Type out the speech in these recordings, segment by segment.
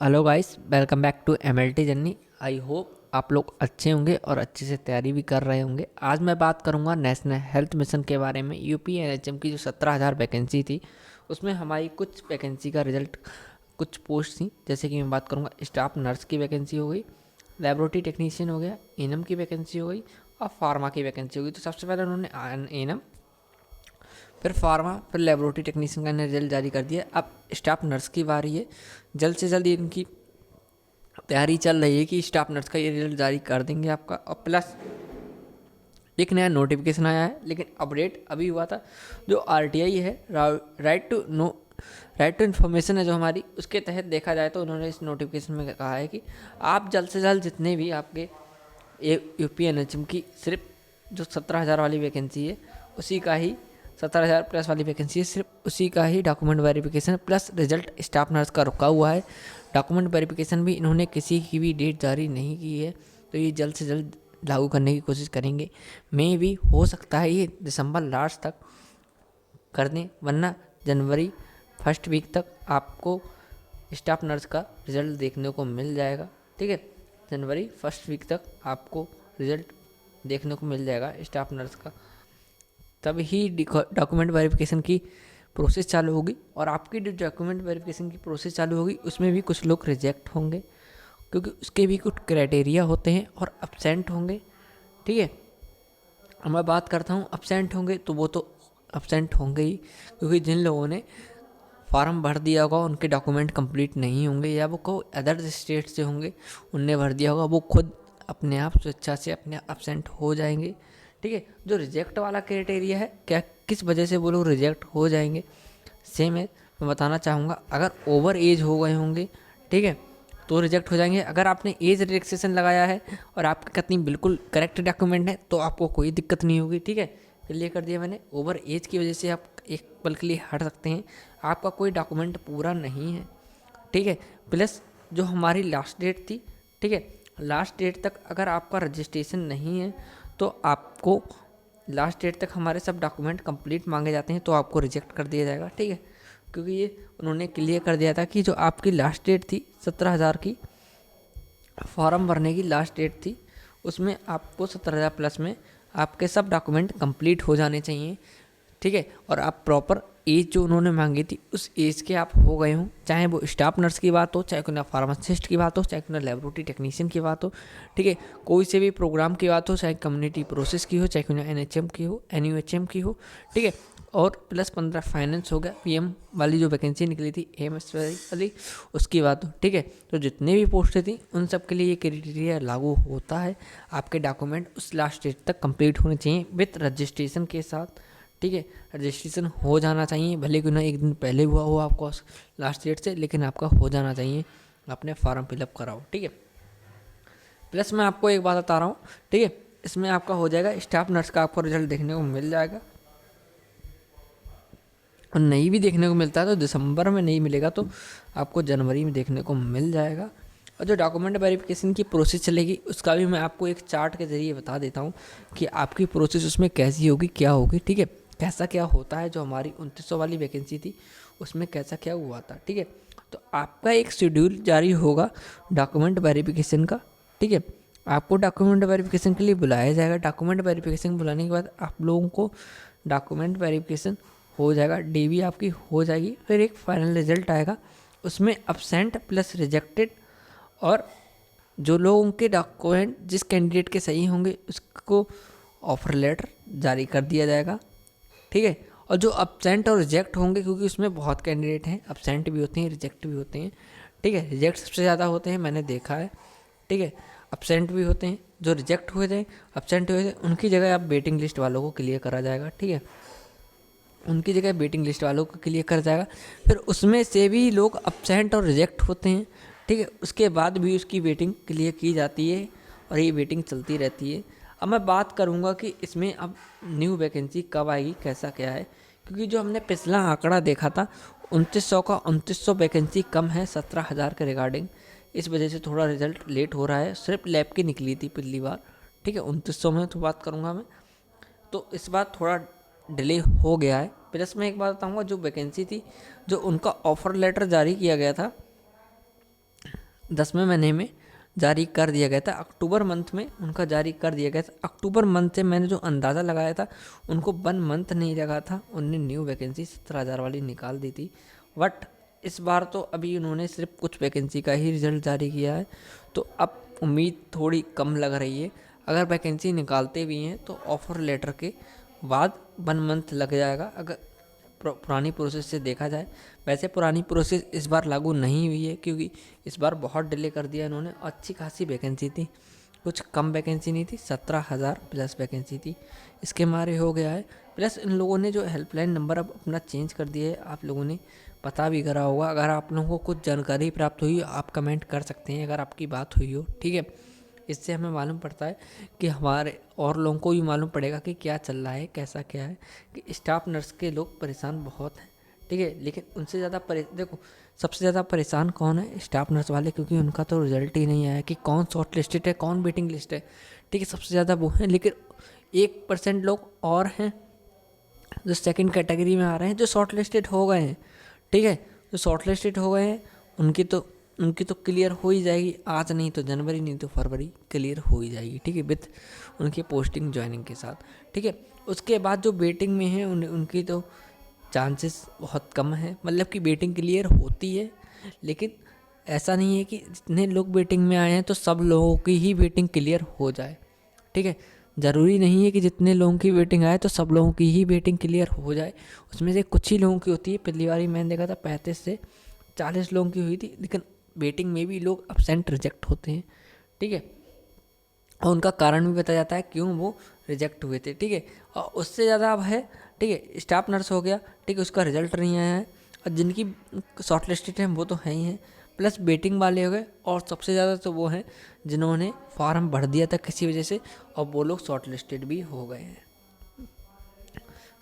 Hello guys, welcome back to MLT journey. I hope आप लोग अच्छे होंगे और अच्छे से तैयारी भी कर रहे होंगे। आज मैं बात करूंगा नेशनल हेल्थ मिशन के बारे में। यूपी एनएचएम की जो 17,000 वैकेंसी थी, उसमें हमारी कुछ वैकेंसी का रिजल्ट, कुछ पोस्ट थी। जैसे कि मैं बात करूंगा, स्टाफ नर्स की वैकेंसी हो गई, लेबोरेटरी टेक्नीशियन हो गया, एनएम की वैकेंसी हो गई और फार्मा की वैकेंसी हो गई। तो सबसे पहले उन्होंने एनएम, फिर फार्मा, फिर लेबोरेटरी टेक्नीशियन का रिजल्ट जारी कर दिया। अब स्टाफ नर्स की बारी है। जल्द से जल्द इनकी तैयारी चल रही है कि स्टाफ नर्स का ये रिजल्ट जारी कर देंगे आपका। और प्लस एक नया नोटिफिकेशन आया है, लेकिन अपडेट अभी हुआ था। जो आरटीआई है, राइट टू इन्फॉर्मेशन है जो हमारी, उसके तहत देखा जाए तो उन्होंने इस नोटिफिकेशन में कहा है कि आप जल्द से जल्द जितने भी आपके यूपी एनएचएम की सिर्फ जो 17,000 वाली वैकेंसी है, उसी का ही 17,000 प्लस वाली वैकेंसी है, सिर्फ उसी का ही document verification plus result staff nurse का रुका हुआ है। डॉक्यूमेंट वेरिफिकेशन भी इन्होंने किसी की भी डेट जारी नहीं की है, तो ये जल्द से जल्द लागू करने की कोशिश करेंगे। मे भी हो सकता है ये दिसंबर लास्ट तक कर दें, वरना जनवरी फर्स्ट वीक तक आपको स्टाफ नर्स का रिजल्ट देखने को मिल जाएगा। ठीक है, जनवरी फर्स्ट वीक तक आपको रिजल्ट देखने को मिल जाएगा स्टाफ नर्स का। तब ही डॉक्यूमेंट वेरिफिकेशन की प्रोसेस चालू होगी। और आपकी जो डॉक्यूमेंट वेरिफिकेशन की प्रोसेस चालू होगी, उसमें भी कुछ लोग रिजेक्ट होंगे, क्योंकि उसके भी कुछ क्राइटेरिया होते हैं, और अब्सेंट होंगे। ठीक है, अब मैं बात करता हूँ अब्सेंट होंगे, तो वो तो अब्सेंट होंगे ही, क्योंकि जिन लोगों ने फॉर्म भर दिया होगा उनके डॉक्यूमेंट कंप्लीट नहीं होंगे, या वो को अदर स्टेट से होंगे, उनने भर दिया होगा, वो खुद अपने आप स्वेच्छा से अपने अब्सेंट हो जाएंगे। ठीक है, जो रिजेक्ट वाला क्राइटेरिया है, क्या किस वजह से वो लोग रिजेक्ट हो जाएंगे, सेम है, मैं बताना चाहूँगा। अगर ओवर एज हो गए होंगे, ठीक है, तो रिजेक्ट हो जाएंगे। अगर आपने एज रिलैक्सेशन लगाया है और आपकी कितनी बिल्कुल करेक्ट डॉक्यूमेंट है, तो आपको कोई दिक्कत नहीं होगी। ठीक है, क्लियर कर दिया मैंने। ओवर एज की वजह से आप एक पल के लिए हट सकते हैं, आपका कोई डॉक्यूमेंट पूरा नहीं है। ठीक है, प्लस जो हमारी लास्ट डेट थी, ठीक है, लास्ट डेट तक अगर आपका रजिस्ट्रेशन नहीं है, तो आपको लास्ट डेट तक हमारे सब डॉक्यूमेंट कंप्लीट मांगे जाते हैं, तो आपको रिजेक्ट कर दिया जाएगा। ठीक है, क्योंकि ये उन्होंने क्लियर कर दिया था कि जो आपकी लास्ट डेट थी 17,000 की, फॉर्म भरने की लास्ट डेट थी, उसमें आपको 17,000 प्लस में आपके सब डॉक्यूमेंट कंप्लीट हो जाने चाहिए। ठीक है, और आप प्रॉपर एज जो उन्होंने मांगी थी, उस एज के आप हो गए हों, चाहे वो स्टाफ नर्स की बात हो, चाहे कोई ना फार्मासिस्ट की बात हो, चाहे कोई ना लेबोरेटरी टेक्नीशियन की बात हो। ठीक है, कोई से भी प्रोग्राम की बात हो, चाहे कम्युनिटी प्रोसेस की हो, चाहे कोई ना एनएचएम की हो, एनयूएचएम की हो। ठीक है, और प्लस 15 फाइनेंस हो गया, पीएम वाली जो वैकेंसी निकली थी एएमएस वाली, उसकी बात हो। ठीक है, तो जितने भी पोस्टें थी उन सब के लिए ये क्राइटेरिया लागू होता है। आपके डॉक्यूमेंट उस लास्ट डेट तक कंप्लीट होने चाहिए विथ रजिस्ट्रेशन के साथ। ठीक है, रजिस्ट्रेशन हो जाना चाहिए, भले कि ना एक दिन पहले हुआ हो आपको लास्ट डेट से, लेकिन आपका हो जाना चाहिए, आपने फॉर्म फिलअप कराओ। ठीक है, प्लस मैं आपको एक बात बता रहा हूँ। ठीक है, इसमें आपका हो जाएगा स्टाफ नर्स का, आपको रिजल्ट देखने को मिल जाएगा। और नहीं भी देखने को मिलता है तो दिसंबर में नहीं मिलेगा, तो आपको जनवरी में देखने को मिल जाएगा। और जो डॉक्यूमेंट वेरिफिकेशन की प्रोसेस चलेगी, उसका भी मैं आपको एक चार्ट के ज़रिए बता देता हूँ कि आपकी प्रोसेस उसमें कैसी होगी, क्या होगी। ठीक है, कैसा क्या होता है। जो हमारी 2900 वाली वैकेंसी थी, उसमें कैसा क्या हुआ था। ठीक है, तो आपका एक शेड्यूल जारी होगा डॉक्यूमेंट वेरिफिकेशन का। ठीक है, आपको डॉक्यूमेंट वेरिफिकेशन के लिए बुलाया जाएगा। डॉक्यूमेंट वेरिफिकेशन बुलाने के बाद आप लोगों को डॉक्यूमेंट वेरिफिकेशन हो जाएगा, डीवी आपकी हो जाएगी, फिर एक फाइनल रिजल्ट आएगा, उसमें अब्सेंट प्लस रिजेक्टेड और जो लोगों के डॉक्यूमेंट जिस कैंडिडेट के सही होंगे उसको ऑफर लेटर जारी कर दिया जाएगा। ठीक है, और जो अब्सेंट और रिजेक्ट होंगे, क्योंकि उसमें बहुत कैंडिडेट हैं, अब्सेंट भी होते हैं, रिजेक्ट भी होते हैं। ठीक है, रिजेक्ट सबसे ज़्यादा होते हैं, मैंने देखा है। ठीक है, अब्सेंट भी होते हैं। जो रिजेक्ट हुए थे, अब्सेंट हुए थे, उनकी जगह आप वेटिंग लिस्ट वालों को क्लियर करा जाएगा। ठीक है, उनकी जगह वेटिंग लिस्ट वालों को क्लियर कर जाएगा। फिर उसमें से भी लोग अब्सेंट और रिजेक्ट होते हैं। ठीक है, उसके बाद भी उसकी वेटिंग क्लियर की जाती है, और ये वेटिंग चलती रहती है। अब मैं बात करूँगा कि इसमें अब न्यू वैकेंसी कब आएगी, कैसा क्या है, क्योंकि जो हमने पिछला आंकड़ा देखा था 2900 का, 2900 वैकेंसी कम है 17,000 के रिगार्डिंग। इस वजह से थोड़ा रिजल्ट लेट हो रहा है। सिर्फ लैब की निकली थी पिछली बार। ठीक है, 2900 में तो बात करूँगा मैं, तो इस बार थोड़ा डिले हो गया है। प्लस मैं एक बात बताऊंगा, जो वैकेंसी थी, जो उनका ऑफ़र लेटर जारी किया गया था, 10वें महीने में जारी कर दिया गया था। अक्टूबर मंथ में उनका जारी कर दिया गया था। अक्टूबर मंथ से मैंने जो अंदाज़ा लगाया था, उनको 1 मंथ नहीं लगा था, उनने न्यू वैकेंसी 17,000 वाली निकाल दी थी। बट इस बार तो अभी उन्होंने सिर्फ कुछ वैकेंसी का ही रिजल्ट जारी किया है, तो अब उम्मीद थोड़ी कम लग रही है। अगर वैकेंसी निकालते भी हैं तो ऑफ़र लेटर के बाद 1 मंथ लग जाएगा, अगर पुरानी प्रोसेस से देखा जाए। वैसे पुरानी प्रोसेस इस बार लागू नहीं हुई है, क्योंकि इस बार बहुत डिले कर दिया इन्होंने। अच्छी खासी वैकेंसी थी, कुछ कम वैकेंसी नहीं थी, 17,000 प्लस वैकेंसी थी, इसके मारे हो गया है। प्लस इन लोगों ने जो हेल्पलाइन नंबर अब अपना चेंज कर दिया है, आप लोगों ने पता भी करा होगा। अगर आप लोगों को कुछ जानकारी प्राप्त हुई, आप कमेंट कर सकते हैं अगर आपकी बात हुई हो, ठीक है। इससे हमें मालूम पड़ता है कि हमारे और लोगों को भी मालूम पड़ेगा कि क्या चल रहा है, कैसा क्या है। कि स्टाफ नर्स के लोग परेशान बहुत हैं, ठीक है। लेकिन उनसे ज़्यादा देखो, सबसे ज़्यादा परेशान कौन है? स्टाफ नर्स वाले, क्योंकि उनका तो रिजल्ट ही नहीं आया कि कौन शॉर्ट लिस्टेड है, कौन वेटिंग लिस्ट है, ठीक है। सबसे ज़्यादा वो है। लेकिन 1% लोग और हैं जो सेकंड कैटेगरी में आ रहे हैं, जो शॉर्ट लिस्टेड हो गए हैं, ठीक है। जो शॉर्ट लिस्टेड हो गए हैं उनकी तो क्लियर हो ही जाएगी, आज नहीं तो जनवरी, नहीं तो फरवरी क्लियर हो ही जाएगी, ठीक है, विथ उनकी पोस्टिंग ज्वाइनिंग के साथ, ठीक है। उसके बाद जो वेटिंग में है उनकी तो चांसेस बहुत कम है, मतलब कि वेटिंग क्लियर होती है। लेकिन ऐसा नहीं है कि जितने लोग वेटिंग में आए हैं तो सब लोगों की ही वेटिंग क्लियर हो जाए, ठीक है। ज़रूरी नहीं है कि जितने लोगों की वेटिंग आए तो सब लोगों की ही वेटिंग क्लियर हो जाए। उसमें से कुछ ही लोगों की होती है। पिछली बार मैंने देखा था 35 से 40 लोगों की हुई थी, लेकिन वेटिंग में भी लोग अब्सेंट रिजेक्ट होते हैं, ठीक है। और उनका कारण भी बताया जाता है क्यों वो रिजेक्ट हुए थे, ठीक है। और उससे ज़्यादा अब है, ठीक है, स्टाफ नर्स हो गया, ठीक है, उसका रिजल्ट नहीं आया है। और जिनकी शॉर्ट लिस्टेड हैं वो तो है ही हैं, प्लस वेटिंग वाले हो गए। और सबसे ज़्यादा तो वो हैं जिन्होंने फॉर्म भर दिया था किसी वजह से, और वो लोग शॉर्ट लिस्टेड भी हो गए हैं।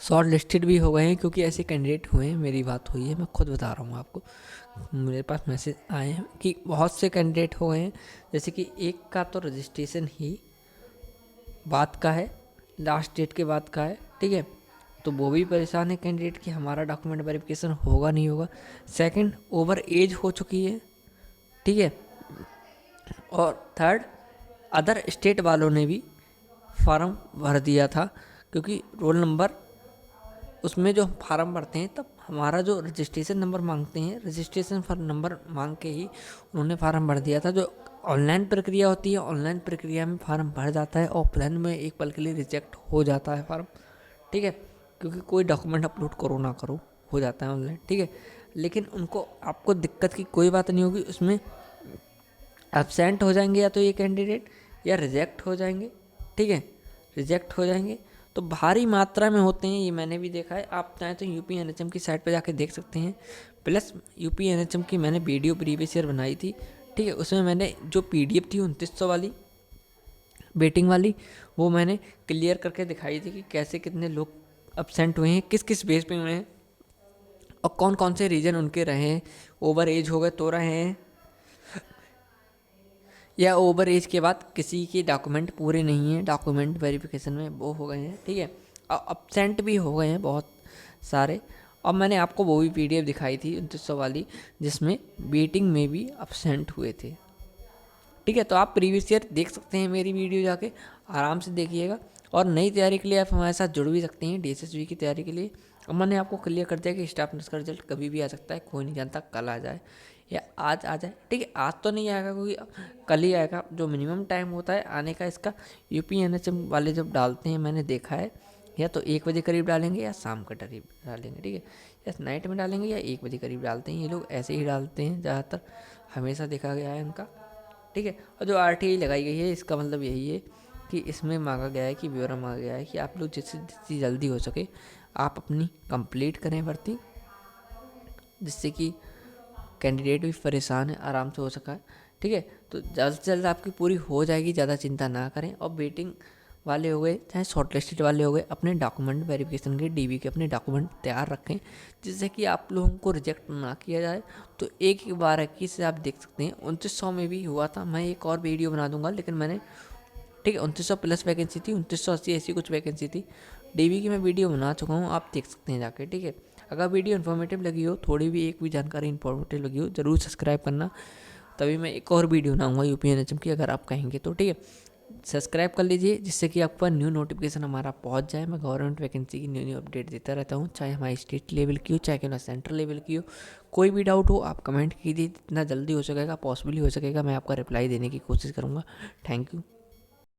शॉर्ट लिस्टेड भी हो गए हैं क्योंकि ऐसे कैंडिडेट हुए हैं, मेरी बात हुई है, मैं खुद बता रहा हूँ आपको। मेरे पास मैसेज आए हैं कि बहुत से कैंडिडेट हो गए हैं। जैसे कि एक का तो रजिस्ट्रेशन ही बात का है, लास्ट डेट के बाद का है, ठीक है। तो वो भी परेशान है कैंडिडेट कि हमारा डॉक्यूमेंट वेरिफिकेशन होगा नहीं होगा। सेकंड, ओवर एज हो चुकी है, ठीक है। और थर्ड, अदर स्टेट वालों ने भी फॉर्म भर दिया था, क्योंकि रोल नंबर उसमें जो फार्म भरते हैं तब हमारा जो रजिस्ट्रेशन नंबर मांगते हैं, रजिस्ट्रेशन नंबर मांग के ही उन्होंने फार्म भर दिया था। जो ऑनलाइन प्रक्रिया होती है, ऑनलाइन प्रक्रिया में फार्म भर जाता है, ऑफलाइन में एक पल के लिए रिजेक्ट हो जाता है फार्म, ठीक है। क्योंकि कोई डॉक्यूमेंट अपलोड करो ना करो, हो जाता है ऑनलाइन, ठीक है। लेकिन उनको आपको दिक्कत की कोई बात नहीं होगी, उसमें एब्सेंट हो जाएंगे या तो ये कैंडिडेट, या रिजेक्ट हो जाएंगे, ठीक है। रिजेक्ट हो जाएंगे तो भारी मात्रा में होते हैं, ये मैंने भी देखा है। आप चाहें तो UPNHM की साइट पर जाके देख सकते हैं। प्लस UPNHM की मैंने वीडियो प्रीवियस ईयर बनाई थी, ठीक है। उसमें मैंने जो PDF थी 2900 वाली वेटिंग वाली, वो मैंने क्लियर करके दिखाई थी कि कैसे कितने लोग अब्सेंट हुए हैं, किस किस बेस पे हुए हैं, और कौन कौन से रीजन उनके रहे हैं। ओवर एज हो गए तो रहे हैं, या ओवर एज के बाद किसी के डॉक्यूमेंट पूरे नहीं हैं, डॉक्यूमेंट वेरिफिकेशन में वो हो गए हैं, ठीक है। और अब्सेंट भी हो गए हैं बहुत सारे। और मैंने आपको वो भी PDF दिखाई थी 2900 वाली, जिसमें वेटिंग में भी अब्सेंट हुए थे, ठीक है। तो आप प्रीवियस ईयर देख सकते हैं मेरी वीडियो, जाके आराम से देखिएगा। और नई तैयारी के लिए आप हमारे साथ जुड़ भी सकते हैं, DSSB की तैयारी के लिए। और मैंने आपको क्लियर कर दिया कि स्टाफ नर्स का रिजल्ट कभी भी आ सकता है, कोई नहीं जानता, कल आ जाए या आज आ जाए, ठीक है। आज तो नहीं आएगा क्योंकि कल ही आएगा। जो मिनिमम टाइम होता है आने का इसका, UPNHM वाले जब डालते हैं मैंने देखा है, या तो 1 बजे करीब डालेंगे या शाम का करीब डालेंगे, ठीक है। या नाइट में डालेंगे या 1 बजे करीब डालते हैं, ये लोग ऐसे ही डालते हैं ज़्यादातर, हमेशा देखा गया है इनका, ठीक है। और जो RTI लगाई गई है, इसका मतलब यही है कि इसमें मांगा गया है कि ब्यौरा मांगा गया है कि आप लोग जितनी जल्दी हो सके आप अपनी कंप्लीट करें भर्ती, जिससे कि कैंडिडेट भी परेशान है, आराम से हो सका, ठीक है। तो जल्द से जल्द आपकी पूरी हो जाएगी, ज़्यादा चिंता ना करें। और वेटिंग वाले हो गए चाहे शॉर्ट लिस्टेड वाले हो गए, अपने डॉक्यूमेंट वेरिफिकेशन के DB के अपने डॉक्यूमेंट तैयार रखें, जिससे कि आप लोगों को रिजेक्ट ना किया जाए। तो 1/21 से आप देख सकते हैं 2900 में भी हुआ था। मैं एक और वीडियो बना दूंगा, लेकिन मैंने, ठीक है, 2900 प्लस वैकेंसी थी, 2980 ऐसी कुछ वैकेंसी थी। DB की मैं वीडियो बना चुका हूँ, आप देख सकते हैं जाके, ठीक है। अगर वीडियो इन्फॉर्मेटिव लगी हो, थोड़ी भी एक भी जानकारी इन्फॉर्मेटिव लगी हो, ज़रूर सब्सक्राइब करना। तभी मैं एक और वीडियो बनाऊंगा UPNHM की, अगर आप कहेंगे तो। ठीक है, सब्सक्राइब कर लीजिए जिससे कि आपको न्यू नोटिफिकेशन हमारा पहुंच जाए। मैं गवर्नमेंट वैकेंसी की न्यू अपडेट देता रहता हूं, चाहे हमारी स्टेट लेवल की हो, चाहे क्यों ना सेंट्रल लेवल की हो। कोई भी डाउट हो आप कमेंट कीजिए, जितना जल्दी हो सकेगा, पॉसिबली हो सकेगा, मैं आपका रिप्लाई देने की कोशिश करूँगा। Thank you.